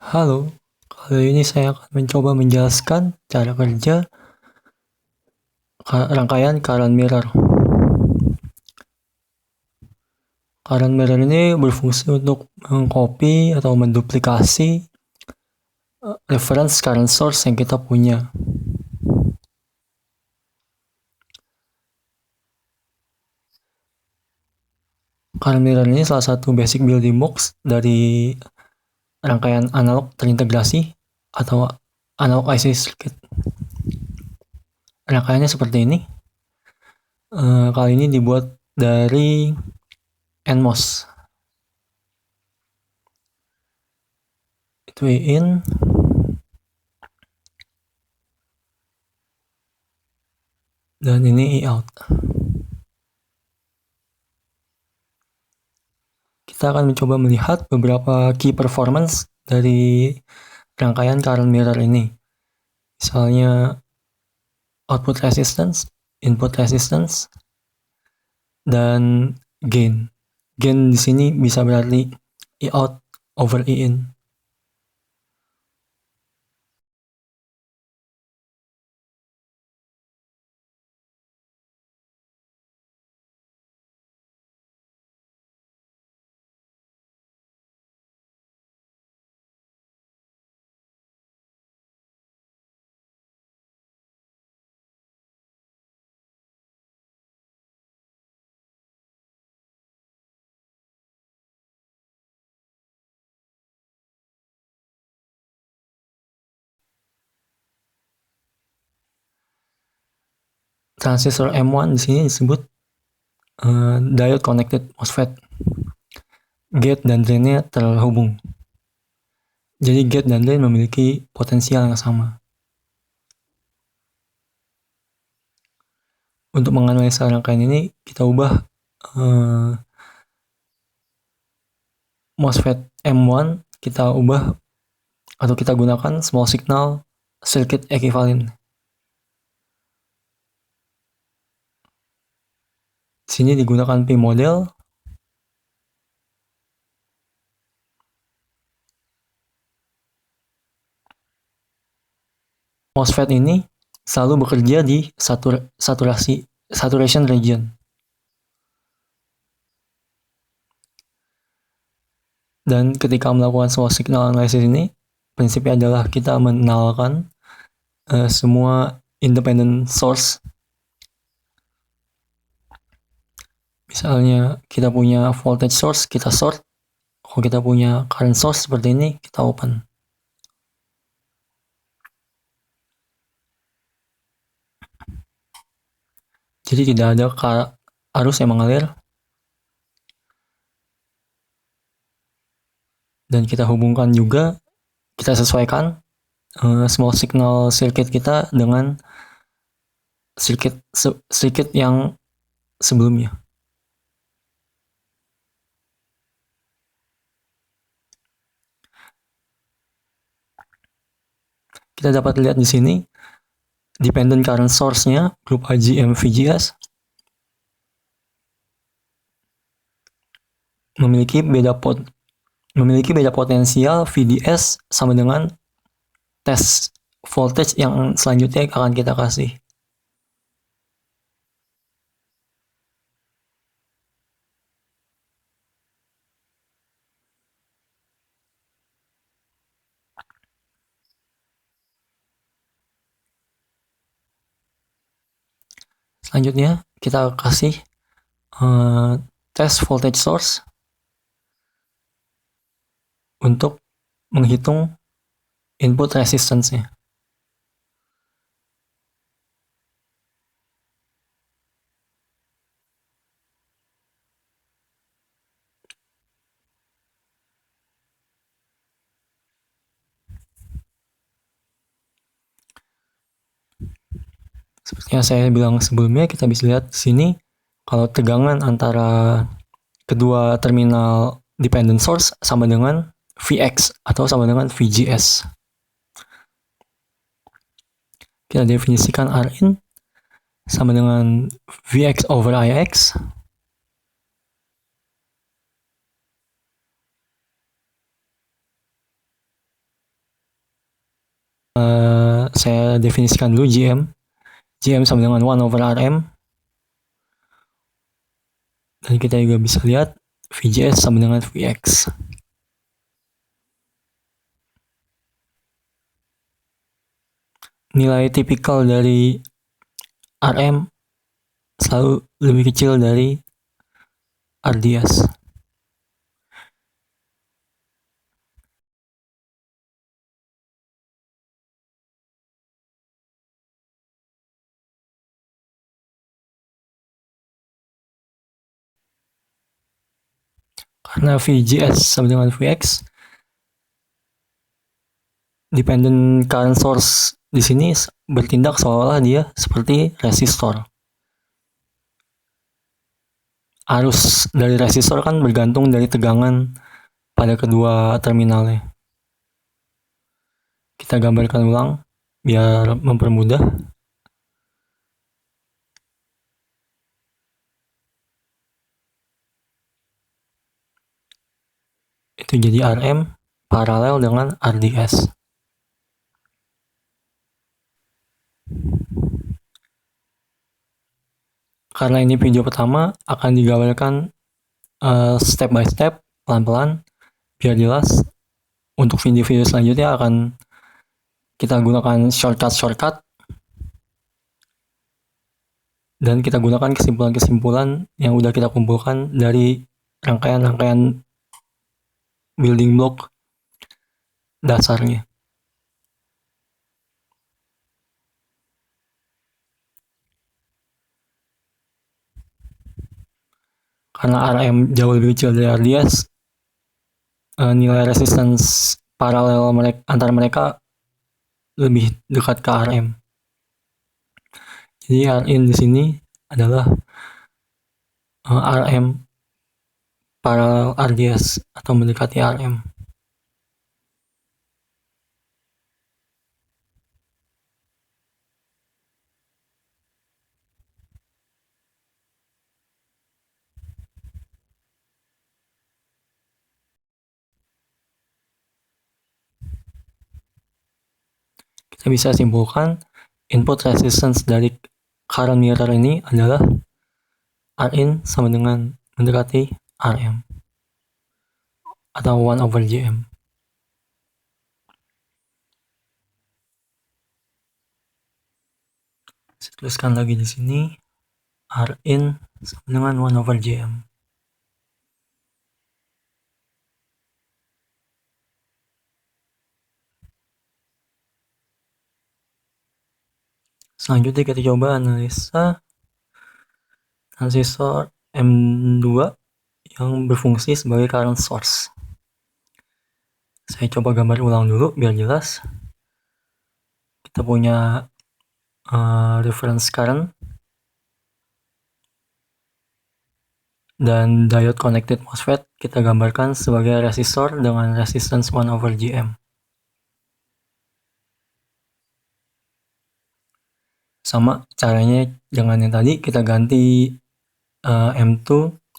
Halo, kali ini saya akan mencoba menjelaskan cara kerja rangkaian current mirror. Current mirror ini berfungsi untuk mengcopy atau menduplikasi reference current source yang kita punya. Current mirror ini salah satu basic building blocks dari rangkaian analog terintegrasi atau analog IC circuit. Rangkaiannya seperti ini. Kali ini dibuat dari NMOS. Itu in, dan ini out. Kita akan mencoba melihat beberapa key performance dari rangkaian current mirror ini. Misalnya output resistance, input resistance, dan gain. Gain di sini bisa berarti E out over E in. Transistor M1 di sini disebut diode connected MOSFET. Gate dan drain-nya terhubung. Jadi gate dan drain memiliki potensial yang sama. Untuk menganalisa rangkaian ini, kita ubah MOSFET M1, kita ubah atau kita gunakan small signal circuit equivalent. Di sini digunakan P model. MOSFET ini selalu bekerja di saturation region. Dan ketika melakukan small signal analysis ini, prinsipnya adalah kita mengenalkan semua independent source. Misalnya kita punya voltage source, kita short. Kalau kita punya current source seperti ini, kita open. Jadi tidak ada arus yang mengalir. Dan kita hubungkan juga, kita sesuaikan small signal circuit kita dengan circuit yang sebelumnya. Kita dapat lihat di sini dependent current source-nya grup IGM VGS memiliki beda potensial VDS sama dengan test voltage yang selanjutnya akan kita kasih. Selanjutnya kita kasih test voltage source untuk menghitung input resistance-nya. Seperti yang saya bilang sebelumnya, kita bisa lihat di sini kalau tegangan antara kedua terminal dependent source sama dengan Vx atau sama dengan VGS. Kita definisikan Rin sama dengan Vx over Ix. Saya definisikan dulu GM. GM sama dengan 1 over RM. Dan kita juga bisa lihat VGS sama dengan VX. Nilai tipikal dari RM selalu lebih kecil dari RDS. Karena VGS sama dengan VX, dependent current source di sini bertindak seolah-olah dia seperti resistor. Arus dari resistor kan bergantung dari tegangan pada kedua terminalnya. Kita gambarkan ulang biar mempermudah. Itu jadi RM paralel dengan RDS. Karena ini video pertama, akan digambarkan step by step, pelan-pelan, biar jelas. Untuk video-video selanjutnya akan kita gunakan shortcut, dan kita gunakan kesimpulan-kesimpulan yang udah kita kumpulkan dari rangkaian-rangkaian building block dasarnya. Karena RM jauh lebih kecil dari RDS, nilai resistance paralel antara mereka lebih dekat ke RM. Jadi Rin di sini adalah RM paralel RDS atau mendekati RM. Kita bisa simpulkan input resistance dari current mirror ini adalah Rin sama dengan mendekati RM atau 1 over GM. Saya tuliskan lagi di sini Rin sama dengan 1 over GM. Selanjutnya kita coba analisa transistor M2 yang berfungsi sebagai current source. Saya coba gambar ulang dulu biar jelas. Kita punya reference current dan diode connected MOSFET kita gambarkan sebagai resistor dengan resistance 1 over GM. Sama caranya dengan yang tadi, kita ganti M2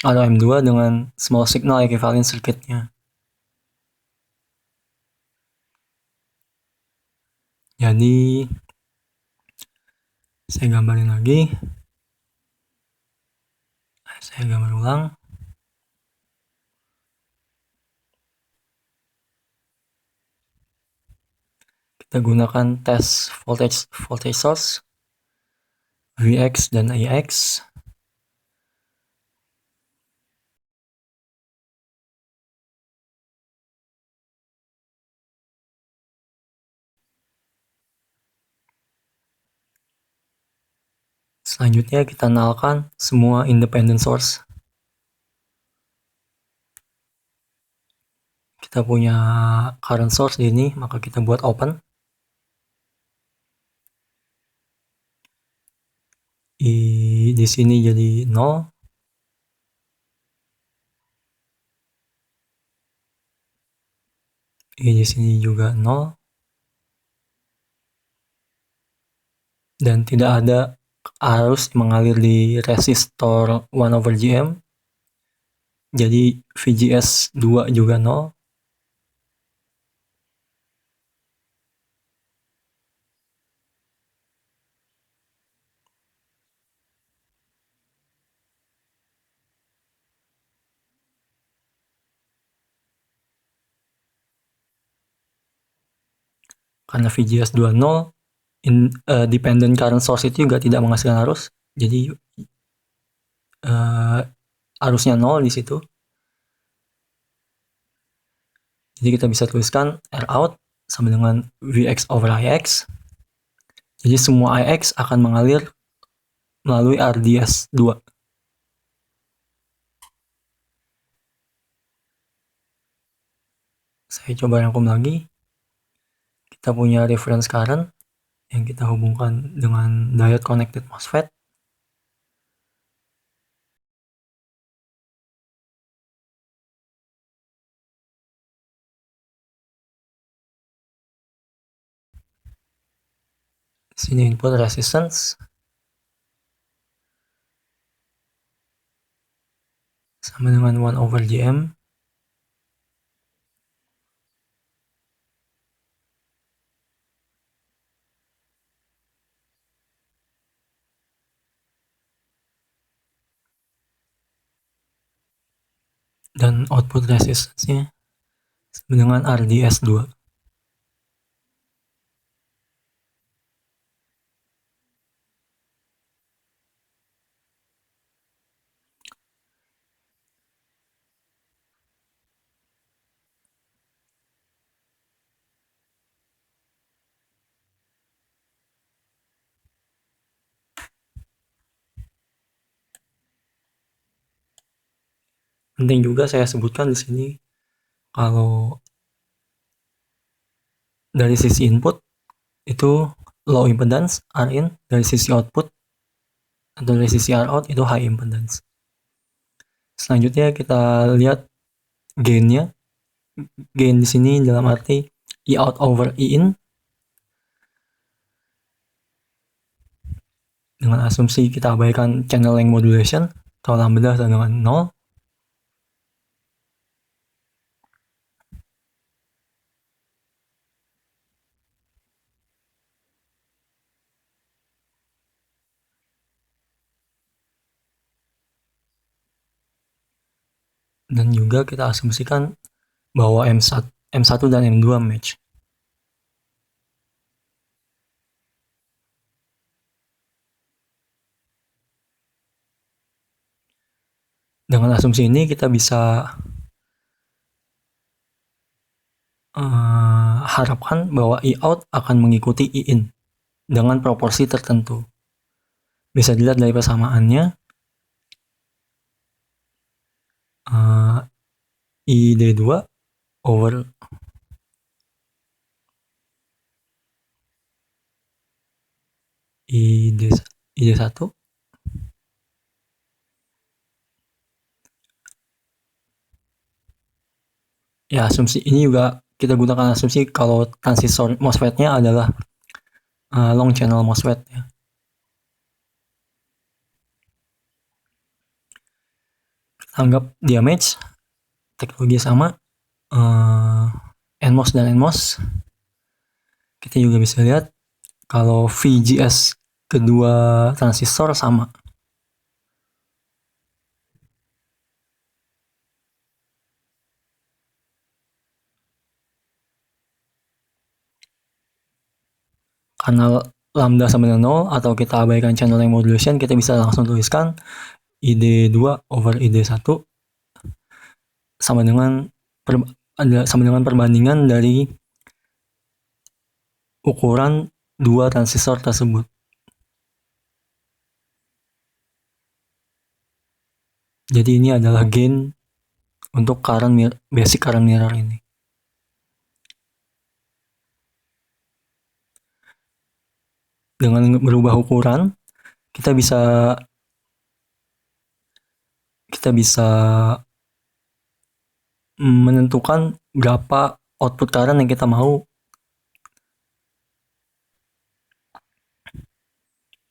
atau M2 dengan small signal equivalent circuitnya. Jadi saya gambarin lagi. Saya gambar ulang. Kita gunakan tes voltage source VX dan AX. Selanjutnya kita nolkan semua independent source. Kita punya current source di sini, maka kita buat open. Di sini jadi 0. Di sini juga 0. Dan tidak ada arus mengalir di resistor 1 over GM. Jadi VGS 2 juga 0. Karena VGS 2 0, dependent current source itu juga tidak menghasilkan arus, jadi arusnya 0 di situ. Jadi kita bisa tuliskan R out sama dengan Vx over Ix. Jadi semua Ix akan mengalir melalui RDS 2. Saya coba rangkum lagi. Kita punya reference current yang kita hubungkan dengan diode connected MOSFET. Sini input resistance sama dengan 1 over Gm. Dan output resistance-nya sama dengan RDS 2. Penting juga saya sebutkan di sini kalau dari sisi input itu low impedance Rin, dari sisi output atau dari sisi Rout itu high impedance. Selanjutnya kita lihat gainnya. Gain di sini dalam arti E out over E in, dengan asumsi kita abaikan channel length modulation atau lambda dengan 0. Dan juga kita asumsikan bahwa M1 dan M2 match. Dengan asumsi ini kita bisa harapkan bahwa E out akan mengikuti E in dengan proporsi tertentu. Bisa dilihat dari persamaannya. ID2 over ID1. Ya, asumsi ini juga kita gunakan asumsi kalau transistor MOSFET-nya adalah long channel MOSFET ya. Anggap dia match, teknologi sama, NMOS dan NMOS. Kita juga bisa lihat kalau VGS kedua transistor sama. Karena lambda sama dengan 0 atau kita abaikan channel length modulation, kita bisa langsung tuliskan ID2 over ID1 sama dengan perbandingan dari ukuran dua transistor tersebut. Jadi ini adalah gain untuk basic current mirror ini. Dengan berubah ukuran, kita bisa menentukan berapa output current yang kita mau.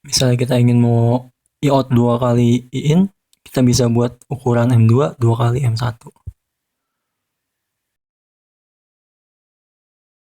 Misalnya kita ingin mau E out 2 kali E in, kita bisa buat ukuran M2 2 kali M1.